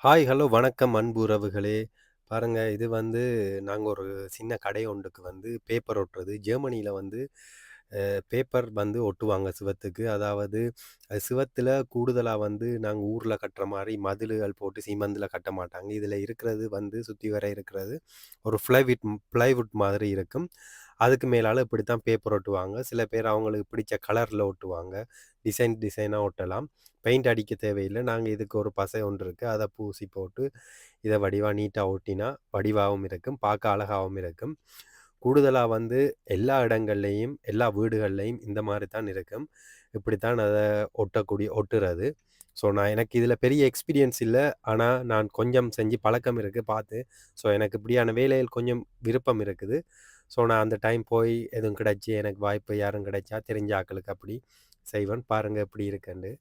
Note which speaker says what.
Speaker 1: Hi, hello, வணக்கம் அன்பு உறவுகளே! பாருங்க இது வந்து நாங்க ஒரு சின்ன கடை ஒன்றுக்கு வந்து பேப்பர் ஒட்டுறது. ஜெர்மனியில வந்து பேப்பர் வந்து ஒட்டுவாங்க சுவத்துக்கு. அதாவது அது சுவத்துல கூடுதலா வந்து நாங்க ஊர்ல கட்டுற மாரி மதிலுகள் போட்டு சிமெண்ட்ல கட்ட மாட்டாங்க. இதுல இருக்கிறது வந்து சுத்தி வர இருக்கிறது ஒரு ப்ளைவுட் மாதிரி இருக்கும். அதுக்கு மேலால இப்படித்தான் பேப்பர் ஒட்டுவாங்க. சில பேர் அவங்களுக்கு பிடிச்ச கலர்ல ஒட்டுவாங்க. டிசைனா ஒட்டலாம். பெயிண்ட் அடிக்க தேவையில்ல. நாங்க இதுக்கு ஒரு பசை ஒன்று இருக்கு. அத பூசி போட்டு இத வடிவா நீட்டா ஒட்டினா வடிவாவும் இருக்கும். பார்க்க அழகாவும் இருக்கும். கூடுதலா வந்து எல்லா இடங்கள்லயும், எல்லா வீடுகள்லயும் இந்த மாரி தான் இருக்கும். இப்படித்தான் அத ஒட்டுறது. ஸோ எனக்கு இதில பெரிய எக்ஸ்பீரியன்ஸ் இல்ல. ஆனா நான் கொஞ்சம் செஞ்சு பழக்கம் இருக்கு பார்த்து. ஸோ எனக்கு இப்படியான வேலைகள் கொஞ்சம் விருப்பம் இருக்குது. ஸோ நான் அந்த டைம் போய் எதுவும் கிடைச்சு எனக்கு வாய்ப்பு யாரும் கிடைச்சா தெரிஞ்ச ஆட்களுக்கு அப்படி செய்வேன். பாருங்க எப்படி இருக்குன்னு.